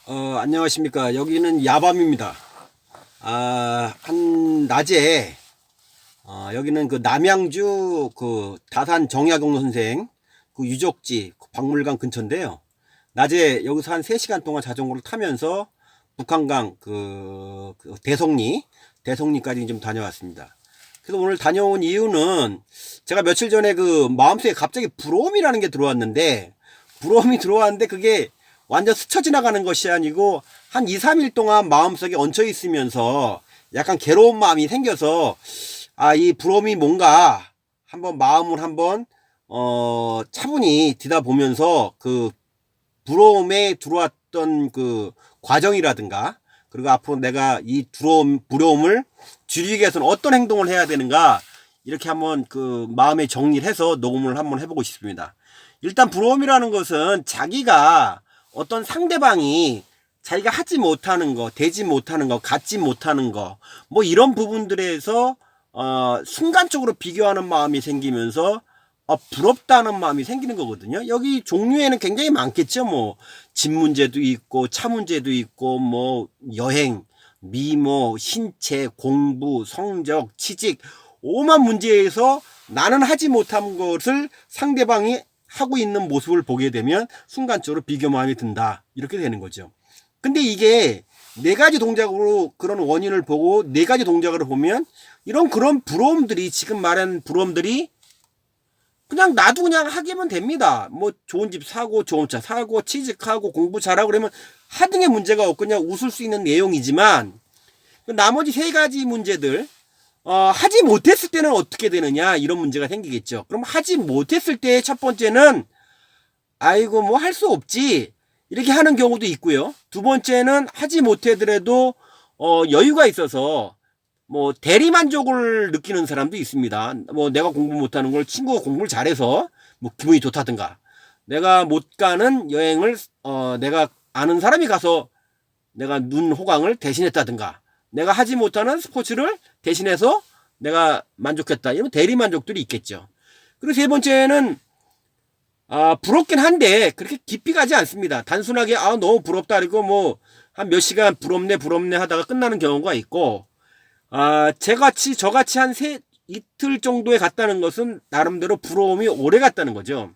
안녕하십니까. 여기는 야밤입니다. 한 낮에, 여기는 그 남양주 그 다산 정약용 선생 그 유적지 그 박물관 근처인데요. 낮에 여기서 한 3시간 동안 자전거를 타면서 북한강 그 대성리까지 좀 다녀왔습니다. 그래서 오늘 다녀온 이유는 제가 며칠 전에 그 마음속에 갑자기 부러움이라는 게 들어왔는데, 부러움이 들어왔는데 그게 완전 스쳐 지나가는 것이 아니고 한 2, 3일 동안 마음속에 얹혀 있으면서 약간 괴로운 마음이 생겨서 이 부러움이 뭔가 한번 마음을 한번 차분히 뒤다보면서 그 부러움에 들어왔던 그 과정이라든가, 그리고 앞으로 내가 이 부러움을 줄이기 위해서는 어떤 행동을 해야 되는가, 이렇게 한번 그 마음의 정리를 해서 녹음을 한번 해보고 싶습니다. 일단 부러움이라는 것은 자기가 어떤 상대방이 자기가 하지 못하는 거, 되지 못하는 거, 갖지 못하는 거, 뭐 이런 부분들에서 순간적으로 비교하는 마음이 생기면서 부럽다는 마음이 생기는 거거든요. 여기 종류에는 굉장히 많겠죠. 뭐 집 문제도 있고, 차 문제도 있고, 뭐 여행, 미모, 신체, 공부, 성적, 취직, 오만 문제에서 나는 하지 못한 것을 상대방이 하고 있는 모습을 보게 되면 순간적으로 비교 마음이 든다, 이렇게 되는 거죠. 근데 이게 4가지 동작으로 그런 원인을 보고 4가지 동작으로 보면 그런 부러움들이, 지금 말한 부러움들이 그냥 나도 그냥 하기만 됩니다. 뭐 좋은 집 사고, 좋은 차 사고, 취직하고, 공부 잘하고 그러면 하등의 문제가 없고 그냥 웃을 수 있는 내용이지만, 나머지 3가지 문제들, 하지 못했을 때는 어떻게 되느냐, 이런 문제가 생기겠죠. 그럼 하지 못했을 때 첫 번째는 아이고 뭐 할 수 없지, 이렇게 하는 경우도 있고요. 두 번째는 하지 못하더라도 여유가 있어서 뭐 대리만족을 느끼는 사람도 있습니다. 뭐 내가 공부 못하는 걸 친구가 공부를 잘해서 뭐 기분이 좋다든가, 내가 못 가는 여행을 내가 아는 사람이 가서 내가 눈 호강을 대신했다든가, 내가 하지 못하는 스포츠를 대신해서 내가 만족했다, 이런 대리만족들이 있겠죠. 그리고 세 번째는 부럽긴 한데 그렇게 깊이 가지 않습니다. 단순하게 너무 부럽다 그리고 뭐 한 몇 시간 부럽네 하다가 끝나는 경우가 있고, 저같이 한 이틀 정도에 갔다는 것은 나름대로 부러움이 오래 갔다는 거죠.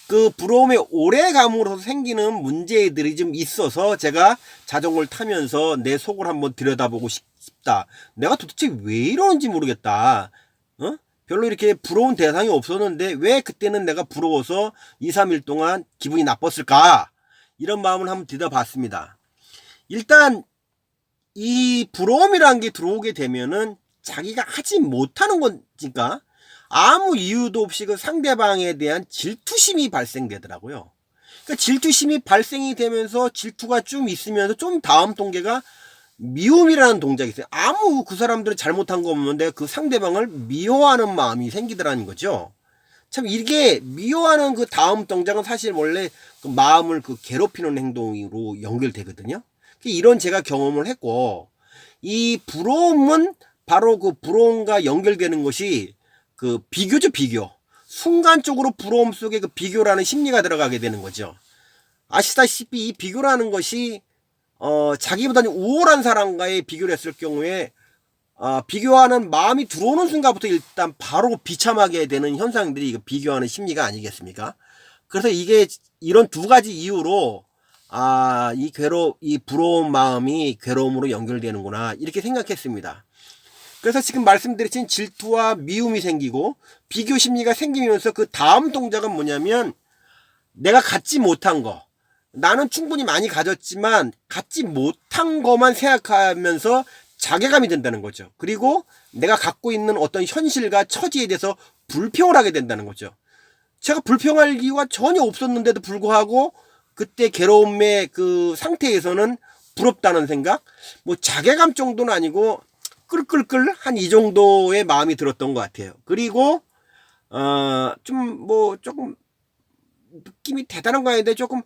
그 부러움이 오래 감으로써 생기는 문제들이 좀 있어서 제가 자전거를 타면서 내 속을 한번 들여다보고 싶다. 내가 도대체 왜 이러는지 모르겠다. 별로 이렇게 부러운 대상이 없었는데 왜 그때는 내가 부러워서 2, 3일 동안 기분이 나빴을까? 이런 마음을 한번 들여다봤습니다. 일단 이 부러움이라는 게 들어오게 되면은 자기가 하지 못하는 거니까 아무 이유도 없이 그 상대방에 대한 질투심이 발생되더라고요. 그러니까 질투심이 발생이 되면서 질투가 좀 있으면서 좀 다음 동계가 미움이라는 동작이 있어요. 아무 그 사람들은 잘못한 거 없는데 그 상대방을 미워하는 마음이 생기더라는 거죠. 참 이게 미워하는 그 다음 동작은 사실 원래 그 마음을 그 괴롭히는 행동으로 연결되거든요. 이런 제가 경험을 했고, 이 부러움은 바로 그 부러움과 연결되는 것이 그 비교죠, 비교. 순간적으로 부러움 속에 그 비교라는 심리가 들어가게 되는 거죠. 아시다시피 이 비교라는 것이 자기보다는 우월한 사람과의 비교를 했을 경우에 비교하는 마음이 들어오는 순간부터 일단 바로 비참하게 되는 현상들이 비교하는 심리가 아니겠습니까? 그래서 이게 이런 2가지 이유로 이 부러운 마음이 괴로움으로 연결되는구나, 이렇게 생각했습니다. 그래서 지금 말씀드린 질투와 미움이 생기고 비교 심리가 생기면서 그 다음 동작은 뭐냐면, 내가 갖지 못한 거, 나는 충분히 많이 가졌지만 갖지 못한 것만 생각하면서 자괴감이 된다는 거죠. 그리고 내가 갖고 있는 어떤 현실과 처지에 대해서 불평을 하게 된다는 거죠. 제가 불평할 이유가 전혀 없었는데도 불구하고 그때 괴로움의 그 상태에서는 부럽다는 생각, 뭐 자괴감 정도는 아니고 끌끌끌 한 이 정도의 마음이 들었던 것 같아요. 그리고 조금 느낌이 대단한 거 아닌데 조금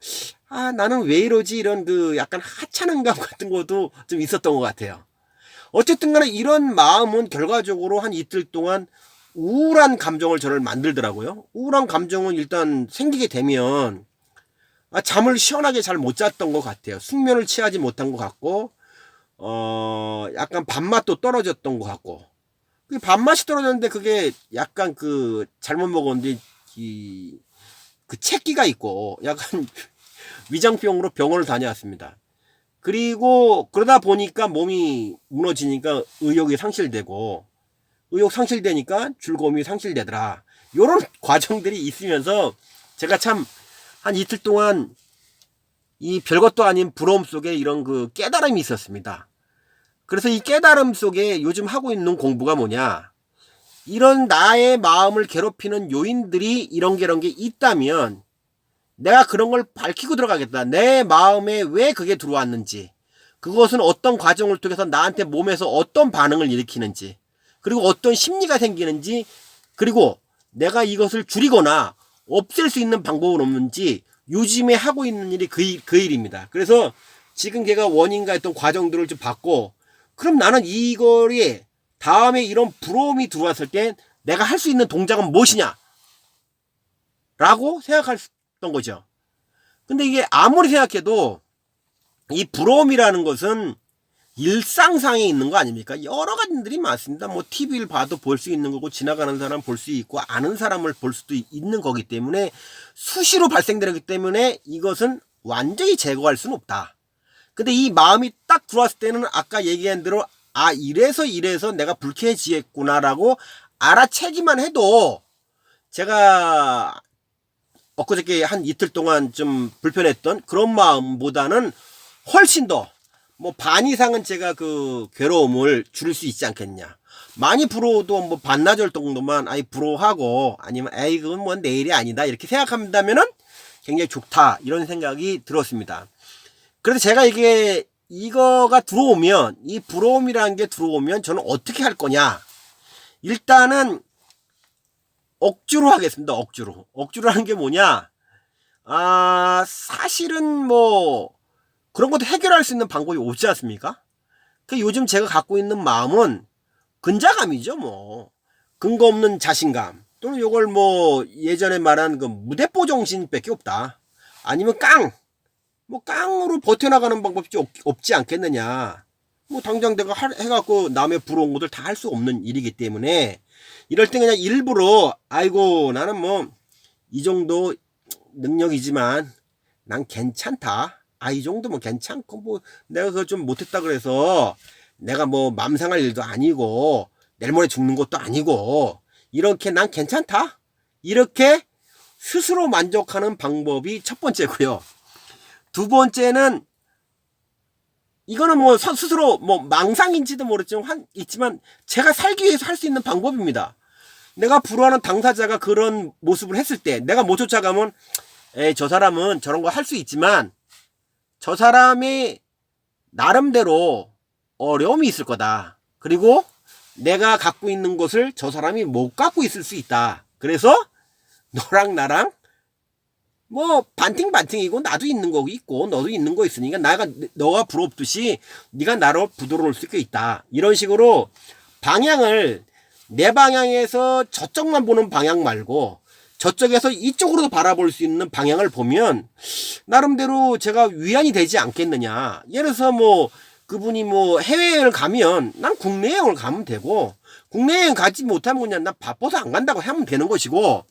나는 왜 이러지, 이런 그 약간 하찮은감 같은 것도 좀 있었던 것 같아요. 어쨌든 간에 이런 마음은 결과적으로 한 이틀 동안 우울한 감정을 저를 만들더라고요. 우울한 감정은 일단 생기게 되면 잠을 시원하게 잘 못 잤던 것 같아요. 숙면을 취하지 못한 것 같고, 약간 밥맛도 떨어졌던 것 같고. 그 밥맛이 떨어졌는데 그게 약간 그 잘못 먹었는데 그 채기가 있고 약간 위장병으로 병원을 다녀왔습니다. 그리고 그러다 보니까 몸이 무너지니까 의욕이 상실되고 의욕 상실되니까 즐거움이 상실되더라. 요런 과정들이 있으면서 제가 참 한 이틀 동안 이 별것도 아닌 부러움 속에 이런 그 깨달음이 있었습니다. 그래서 이 깨달음 속에 요즘 하고 있는 공부가 뭐냐, 이런 나의 마음을 괴롭히는 요인들이 이런 게 있다면 내가 그런 걸 밝히고 들어가겠다. 내 마음에 왜 그게 들어왔는지, 그것은 어떤 과정을 통해서 나한테 몸에서 어떤 반응을 일으키는지, 그리고 어떤 심리가 생기는지, 그리고 내가 이것을 줄이거나 없앨 수 있는 방법은 없는지 요즘에 하고 있는 일이 그 일입니다. 그래서 지금 걔가 원인과 했던 과정들을 좀 봤고, 그럼 나는 이거에 다음에 이런 부러움이 들어왔을 때 내가 할 수 있는 동작은 무엇이냐 라고 생각했던 거죠. 근데 이게 아무리 생각해도 이 부러움이라는 것은 일상상에 있는 거 아닙니까? 여러 가지들이 많습니다. 뭐 TV를 봐도 볼 수 있는 거고, 지나가는 사람 볼 수 있고, 아는 사람을 볼 수도 있는 거기 때문에 수시로 발생되기 때문에 이것은 완전히 제거할 수는 없다. 근데 이 마음이 딱 들어왔을 때는 아까 얘기한 대로 이래서 내가 불쾌해지겠구나라고 알아채기만 해도, 제가 엊그저께 한 이틀 동안 좀 불편했던 그런 마음보다는 훨씬 더 뭐 반 이상은 제가 그 괴로움을 줄일 수 있지 않겠냐. 많이 부러워도 뭐 반나절 정도만 부러워하고, 아니면 그건 뭐 내일이 아니다 이렇게 생각한다면은 굉장히 좋다, 이런 생각이 들었습니다. 그래서 제가 이거가 들어오면, 이 부러움이라는 게 들어오면 저는 어떻게 할 거냐. 일단은 억지로 하겠습니다. 억지로 하는 게 뭐냐, 사실은 뭐 그런 것도 해결할 수 있는 방법이 없지 않습니까? 그 요즘 제가 갖고 있는 마음은 근자감이죠. 뭐 근거 없는 자신감, 또는 요걸 뭐 예전에 말한 그 무대뽀 정신밖에 없다. 아니면 뭐 깡으로 버텨나가는 방법이 없지 않겠느냐. 뭐 당장 내가 해갖고 남의 부러운 것들 다 할 수 없는 일이기 때문에, 이럴 때 그냥 일부러 나는 뭐 이 정도 능력이지만 난 괜찮다. 이 정도면 괜찮고, 뭐 내가 그걸 좀 못했다 그래서 내가 뭐 맘상할 일도 아니고 내일 모레 죽는 것도 아니고, 이렇게 난 괜찮다, 이렇게 스스로 만족하는 방법이 첫 번째고요. 두 번째는, 이거는 뭐 스스로 뭐 망상인지도 있지만 제가 살기 위해서 할 수 있는 방법입니다. 내가 부러워하는 당사자가 그런 모습을 했을 때 내가 못 쫓아가면, 저 사람은 저런 거 할 수 있지만 저 사람이 나름대로 어려움이 있을 거다. 그리고 내가 갖고 있는 것을 저 사람이 못 갖고 있을 수 있다. 그래서 너랑 나랑 뭐 반팅반팅이고, 나도 있는 거 있고 너도 있는 거 있으니까 너가 부럽듯이 네가 나로 부드러울 수 있다. 이런 식으로 방향을, 내 방향에서 저쪽만 보는 방향 말고 저쪽에서 이쪽으로도 바라볼 수 있는 방향을 보면 나름대로 제가 위안이 되지 않겠느냐. 예를 들어서 뭐 그분이 뭐 해외여행을 가면 난 국내 여행을 가면 되고, 국내 여행 가지 못하면 그냥 난 바빠서 안 간다고 하면 되는 것이고,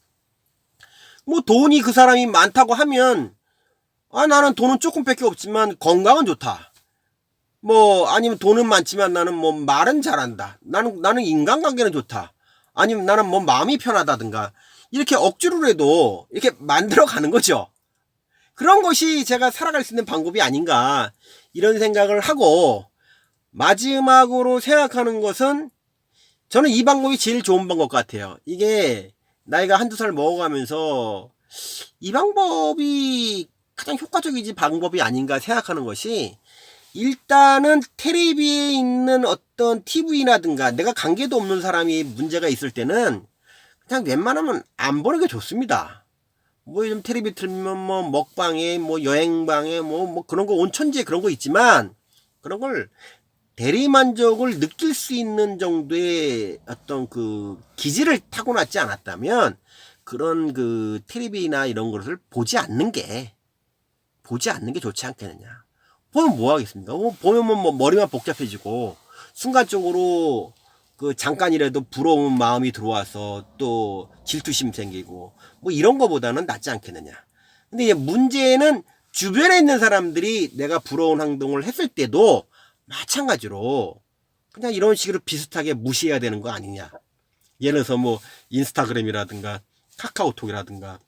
뭐 돈이 그 사람이 많다고 하면 나는 돈은 조금밖에 없지만 건강은 좋다. 뭐 아니면 돈은 많지만 나는 뭐 말은 잘한다. 나는 인간관계는 좋다. 아니면 나는 뭐 마음이 편하다든가, 이렇게 억지로라도 이렇게 만들어 가는 거죠. 그런 것이 제가 살아갈 수 있는 방법이 아닌가, 이런 생각을 하고, 마지막으로 생각하는 것은, 저는 이 방법이 제일 좋은 방법 같아요. 이게 나이가 한두 살 먹어가면서 이 방법이 가장 효과적이지 방법이 아닌가 생각하는 것이, 일단은 텔레비에 있는 어떤 TV라든가 내가 관계도 없는 사람이 문제가 있을 때는 그냥 웬만하면 안 보는 게 좋습니다. 뭐 요즘 텔레비 틀면 뭐 먹방에 뭐 여행방에 뭐 그런 거 온천지에 그런 거 있지만, 그런 걸 대리만족을 느낄 수 있는 정도의 어떤 그 기질을 타고났지 않았다면 그런 그 텔레비나 이런 것을 보지 않는 게 보지 않는 게 좋지 않겠느냐. 보면 뭐 하겠습니까? 보면 뭐 머리만 복잡해지고 순간적으로 그 잠깐이라도 부러운 마음이 들어와서 또 질투심 생기고 뭐 이런 거보다는 낫지 않겠느냐. 근데 이제 문제는 주변에 있는 사람들이 내가 부러운 행동을 했을 때도 마찬가지로 그냥 이런 식으로 비슷하게 무시해야 되는 거 아니냐. 예를 들어서 뭐 인스타그램이라든가 카카오톡이라든가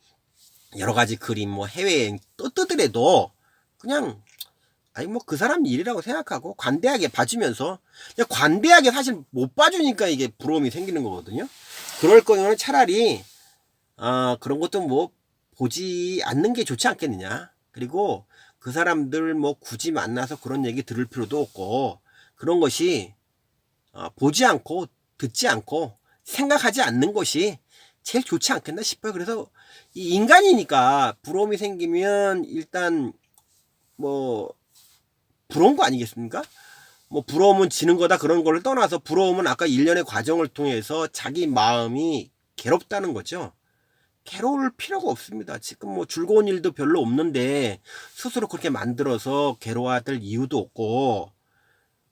여러 가지 그림 뭐 해외여행 뜨더라도 그냥 아니 뭐 그 사람 일이라고 생각하고 관대하게 봐주면서 관대하게 사실 못 봐주니까 이게 부러움이 생기는 거거든요. 그럴 거면 차라리 그런 것도 뭐 보지 않는 게 좋지 않겠느냐. 그리고 그 사람들 뭐 굳이 만나서 그런 얘기 들을 필요도 없고 그런 것이 보지 않고 듣지 않고 생각하지 않는 것이 제일 좋지 않겠나 싶어요. 그래서 이 인간이니까 부러움이 생기면 일단 뭐 부러운 거 아니겠습니까? 뭐 부러움은 지는 거다 그런 거를 떠나서 부러움은 아까 일련의 과정을 통해서 자기 마음이 괴롭다는 거죠. 괴로울 필요가 없습니다. 지금 뭐 즐거운 일도 별로 없는데 스스로 그렇게 만들어서 괴로워할 이유도 없고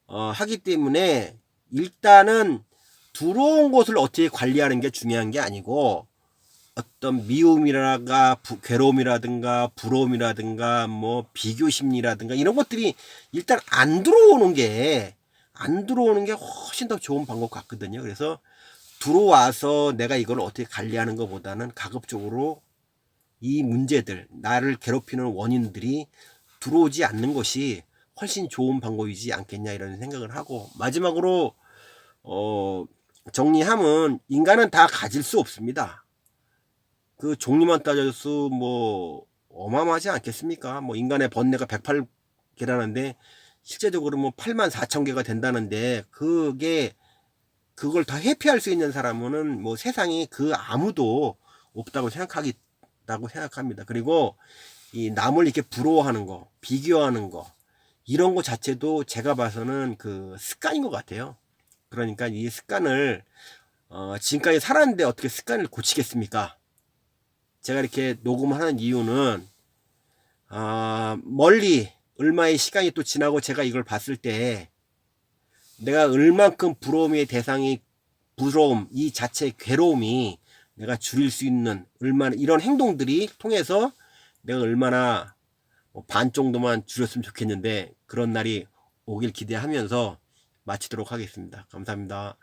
하기 때문에 일단은 들어온 것을 어떻게 관리하는 게 중요한 게 아니고 어떤 미움이라든가 괴로움이라든가 부러움이라든가 뭐 비교심리라든가 이런 것들이 일단 안 들어오는 게 훨씬 더 좋은 방법 같거든요. 그래서 들어와서 내가 이걸 어떻게 관리하는 것보다는 가급적으로 이 문제들 나를 괴롭히는 원인들이 들어오지 않는 것이 훨씬 좋은 방법이지 않겠냐 이런 생각을 하고 마지막으로 정리하면 인간은 다 가질 수 없습니다. 그 종류만 따져서 뭐 어마어마하지 않겠습니까? 뭐 인간의 번뇌가 108개라는데 실제적으로 뭐 84,000개가 된다는데 그걸 다 회피할 수 있는 사람은 뭐 세상에 그 아무도 없다고 생각합니다. 그리고 이 남을 이렇게 부러워하는 거, 비교하는 거 이런 거 자체도 제가 봐서는 그 습관인 것 같아요. 그러니까 이 습관을 지금까지 살았는데 어떻게 습관을 고치겠습니까? 제가 이렇게 녹음하는 이유는 멀리 얼마의 시간이 또 지나고 제가 이걸 봤을 때 내가 얼만큼 부러움의 대상이 부러움 이 자체의 괴로움이 내가 줄일 수 있는 얼마나 이런 행동들이 통해서 내가 얼마나 반 정도만 줄였으면 좋겠는데 그런 날이 오길 기대하면서 마치도록 하겠습니다. 감사합니다.